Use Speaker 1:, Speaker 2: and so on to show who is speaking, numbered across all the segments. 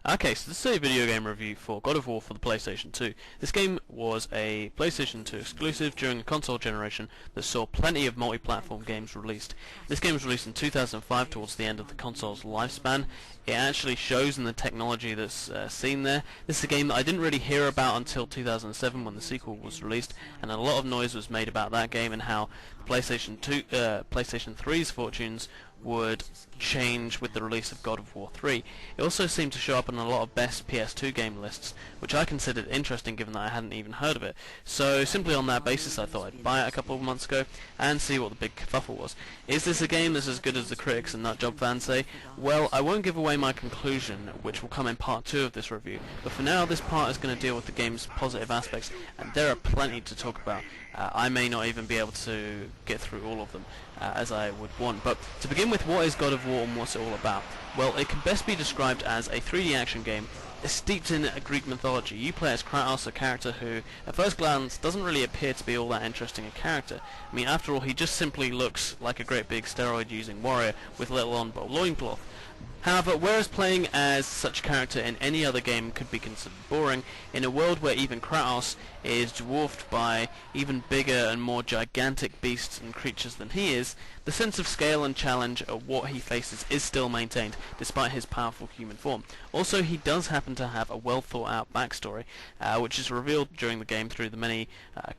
Speaker 1: Okay, so this is a video game review for God of War for the PlayStation 2. This game was a PlayStation 2 exclusive during the console generation that saw plenty of multi-platform games released. This game was released in 2005 towards the end of the console's lifespan. It actually shows in the technology that's seen there. This is a game that I didn't really hear about until 2007 when the sequel was released, and a lot of noise was made about that game and how PlayStation 3's fortunes would change with the release of God of War 3. It also seemed to show up on a lot of best PS2 game lists, which I considered interesting given that I hadn't even heard of it. So simply on that basis I thought I'd buy it a couple of months ago and see what the big kerfuffle was. Is this a game that's as good as the critics and nutjob fans say? Well, I won't give away my conclusion, which will come in part 2 of this review, but for now this part is going to deal with the game's positive aspects, and there are plenty to talk about. I may not even be able to get through all of them as I would want, but to begin with, what is God of War and what's it all about? Well, it can best be described as a 3D action game steeped in Greek mythology. You play as Kratos, a character who, at first glance, doesn't really appear to be all that interesting a character. I mean, after all, he just simply looks like a great big steroid-using warrior with little on-board loincloth. However, whereas playing as such a character in any other game could be considered boring, in a world where even Kratos is dwarfed by even bigger and more gigantic beasts and creatures than he is, the sense of scale and challenge of what he faces is still maintained, despite his powerful human form. Also, he does happen to have a well thought out backstory, which is revealed during the game through the many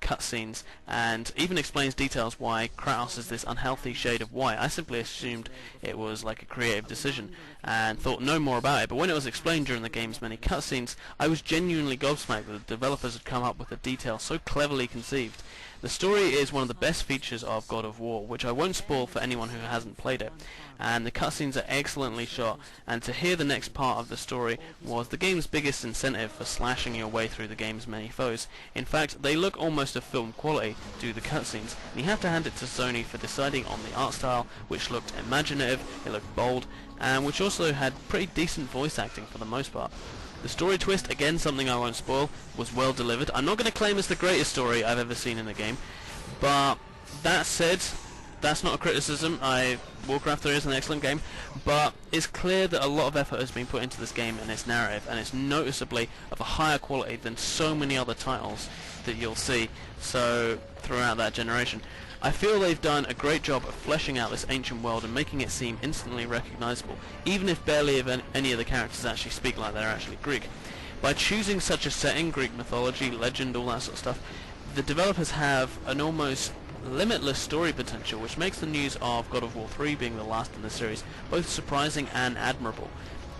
Speaker 1: cutscenes, and even explains details why Kratos is this unhealthy shade of white. I simply assumed it was like a creative decision, and thought no more about it, but when it was explained during the game's many cutscenes, I was genuinely gobsmacked that the developers had come up with a detail so cleverly conceived. The story is one of the best features of God of War, which I won't spoil for anyone who hasn't played it, and the cutscenes are excellently shot, and to hear the next part of the story was the game's biggest incentive for slashing your way through the game's many foes. In fact, they look almost of film quality, do the cutscenes, and you have to hand it to Sony for deciding on the art style, which looked imaginative, it looked bold, and which also had pretty decent voice acting for the most part. The story twist, again something I won't spoil, was well delivered. I'm not going to claim it's the greatest story I've ever seen in a game, but that said, that's not a criticism. Warcraft 3 is an excellent game, but it's clear that a lot of effort has been put into this game and its narrative, and it's noticeably of a higher quality than so many other titles that you'll see throughout that generation. I feel they've done a great job of fleshing out this ancient world and making it seem instantly recognisable, even if barely any of the characters actually speak like they're actually Greek. By choosing such a setting, Greek mythology, legend, all that sort of stuff, the developers have an almost limitless story potential, which makes the news of God of War 3 being the last in the series both surprising and admirable.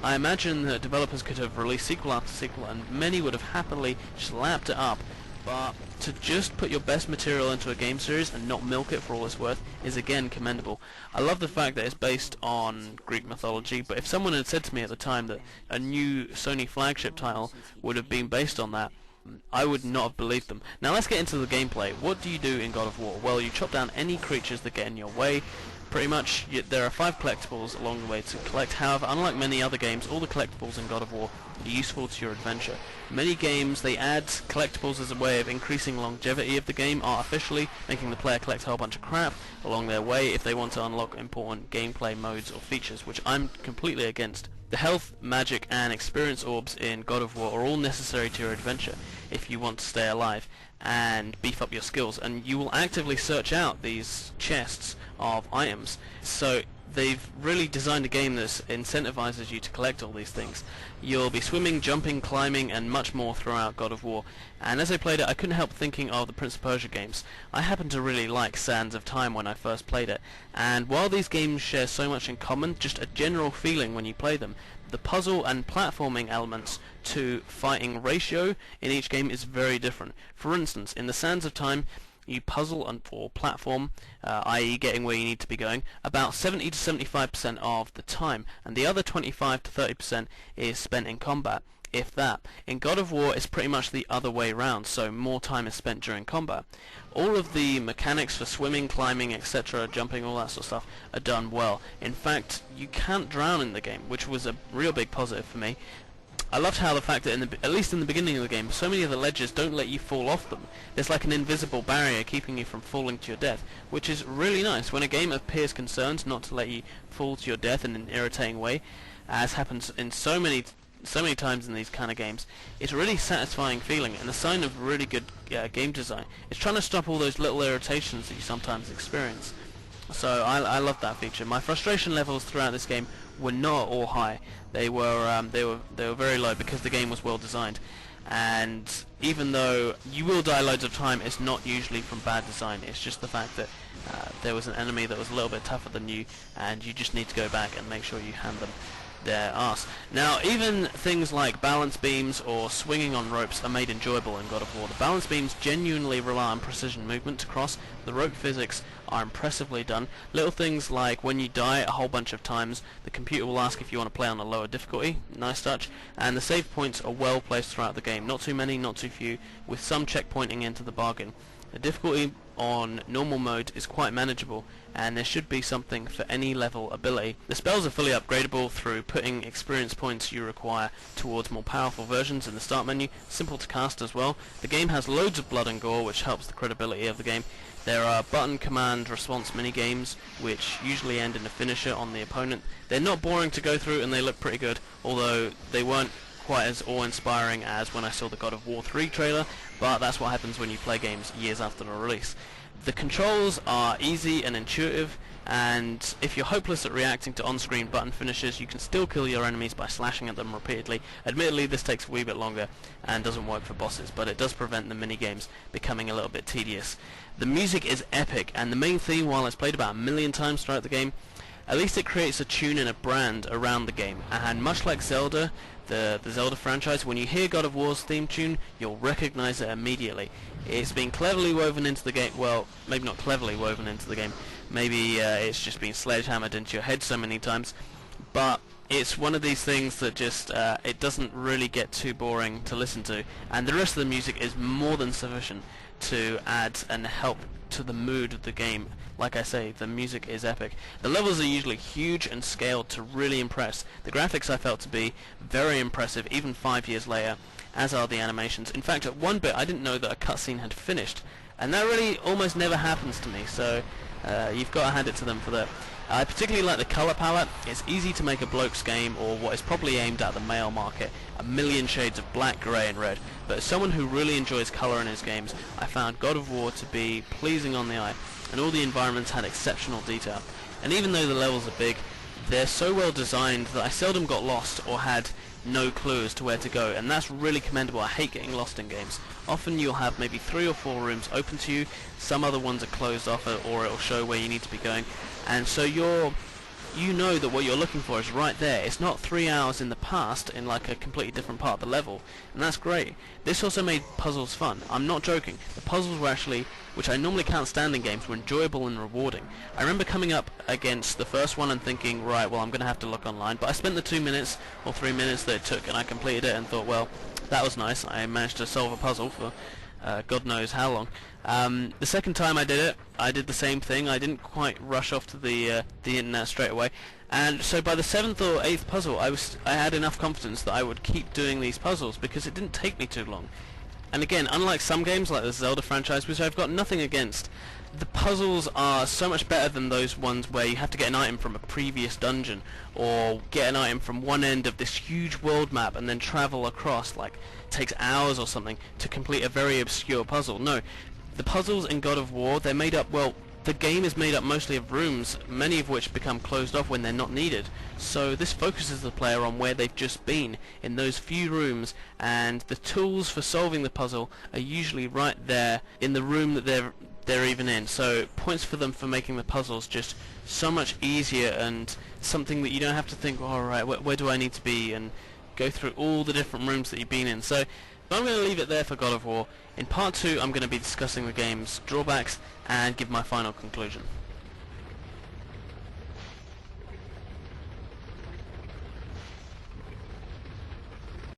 Speaker 1: I imagine that developers could have released sequel after sequel, and many would have happily just lapped it up, but to just put your best material into a game series and not milk it for all it's worth is again commendable. I love the fact that it's based on Greek mythology, but if someone had said to me at the time that a new Sony flagship title would have been based on that, I would not have believed them. Now let's get into the gameplay. What do you do in God of War? Well, you chop down any creatures that get in your way. Pretty much, there are 5 collectibles along the way to collect. However, unlike many other games, all the collectibles in God of War are useful to your adventure. Many games, they add collectibles as a way of increasing longevity of the game artificially, making the player collect a whole bunch of crap along their way if they want to unlock important gameplay modes or features, which I'm completely against. The health, magic, and experience orbs in God of War are all necessary to your adventure if you want to stay alive and beef up your skills, and you will actively search out these chests of items. So they've really designed a game that incentivizes you to collect all these things. You'll be swimming, jumping, climbing, and much more throughout God of War. And as I played it, I couldn't help thinking of the Prince of Persia games. I happened to really like Sands of Time when I first played it, and while these games share so much in common, just a general feeling when you play them, the puzzle and platforming elements to fighting ratio in each game is very different. For instance, in the Sands of Time, you puzzle or platform, i.e. getting where you need to be going, about 70 to 75% of the time, and the other 25 to 30% is spent in combat, if that. In God of War, it's pretty much the other way round, so more time is spent during combat. All of the mechanics for swimming, climbing, etc., jumping, all that sort of stuff, are done well. In fact, you can't drown in the game, which was a real big positive for me. I loved how the fact that, at least in the beginning of the game, so many of the ledges don't let you fall off them. There's like an invisible barrier keeping you from falling to your death, which is really nice. When a game appears concerned not to let you fall to your death in an irritating way, as happens in so many so many times in these kind of games, it's a really satisfying feeling and a sign of really good game design. It's trying to stop all those little irritations that you sometimes experience. So I love that feature. My frustration levels throughout this game were not all high. They were very low because the game was well designed. And even though you will die loads of time, it's not usually from bad design. It's just the fact that there was an enemy that was a little bit tougher than you, and you just need to go back and make sure you hand them their arse. Now, even things like balance beams or swinging on ropes are made enjoyable in God of War. The balance beams genuinely rely on precision movement to cross. The rope physics are impressively done. Little things like when you die a whole bunch of times, the computer will ask if you want to play on a lower difficulty. Nice touch. And the save points are well placed throughout the game. Not too many, not too few, with some checkpointing into the bargain. The difficulty on normal mode is quite manageable, and there should be something for any level ability. The spells are fully upgradable through putting experience points you require towards more powerful versions in the start menu, simple to cast as well. The game has loads of blood and gore, which helps the credibility of the game. There are button command response mini-games, which usually end in a finisher on the opponent. They're not boring to go through, and they look pretty good, although they weren't quite as awe-inspiring as when I saw the God of War 3 trailer, but that's what happens when you play games years after the release. The controls are easy and intuitive, and if you're hopeless at reacting to on-screen button finishes, you can still kill your enemies by slashing at them repeatedly. Admittedly, this takes a wee bit longer and doesn't work for bosses, but it does prevent the mini-games becoming a little bit tedious. The music is epic, and the main theme, while it's played about 1,000,000 times throughout the game, at least it creates a tune and a brand around the game. And much like Zelda, the Zelda franchise, when you hear God of War's theme tune, you'll recognize it immediately. It's been cleverly woven into the game. Well, maybe not cleverly woven into the game. Maybe it's just been sledgehammered into your head so many times. But it's one of these things that just it doesn't really get too boring to listen to, and the rest of the music is more than sufficient to add and help to the mood of the game. Like I say, the music is epic. The levels are usually huge and scaled to really impress. The graphics I felt to be very impressive even 5 years later, as are the animations. In fact, at one bit I didn't know that a cutscene had finished, and that really almost never happens to me, so you've got to hand it to them for that. I particularly like the colour palette. It's easy to make a bloke's game, or what is probably aimed at the male market, 1,000,000 shades of black, grey and red. But as someone who really enjoys colour in his games, I found God of War to be pleasing on the eye, and all the environments had exceptional detail. And even though the levels are big, they're so well designed that I seldom got lost or had no clue as to where to go, and that's really commendable. I hate getting lost in games. Often you'll have maybe 3 or 4 rooms open to you, some other ones are closed off, or it'll show where you need to be going, and so you know that what you're looking for is right there. It's not 3 hours in the past in like a completely different part of the level, and that's great. This also made puzzles fun. I'm not joking. The puzzles were actually, which I normally can't stand in games, were enjoyable and rewarding. I remember coming up against the first one and thinking, right, well, I'm going to have to look online, but I spent the 2 minutes or 3 minutes that it took, and I completed it and thought, well, that was nice. I managed to solve a puzzle for God knows how long. The second time I did it, I did the same thing. I didn't quite rush off to the internet straight away, and so by the 7th or 8th puzzle, I had enough confidence that I would keep doing these puzzles because it didn't take me too long. And again, unlike some games like the Zelda franchise, which I've got nothing against, the puzzles are so much better than those ones where you have to get an item from a previous dungeon, or get an item from one end of this huge world map and then travel across, like, takes hours or something to complete a very obscure puzzle. No, the puzzles in God of War, they're made up, well, the game is made up mostly of rooms, many of which become closed off when they're not needed. So this focuses the player on where they've just been, in those few rooms, and the tools for solving the puzzle are usually right there in the room that they're even in. So points for them for making the puzzles just so much easier, and something that you don't have to think, oh, alright, where do I need to be, and go through all the different rooms that you've been in. So I'm going to leave it there for God of War. In part 2 I'm going to be discussing the game's drawbacks and give my final conclusion.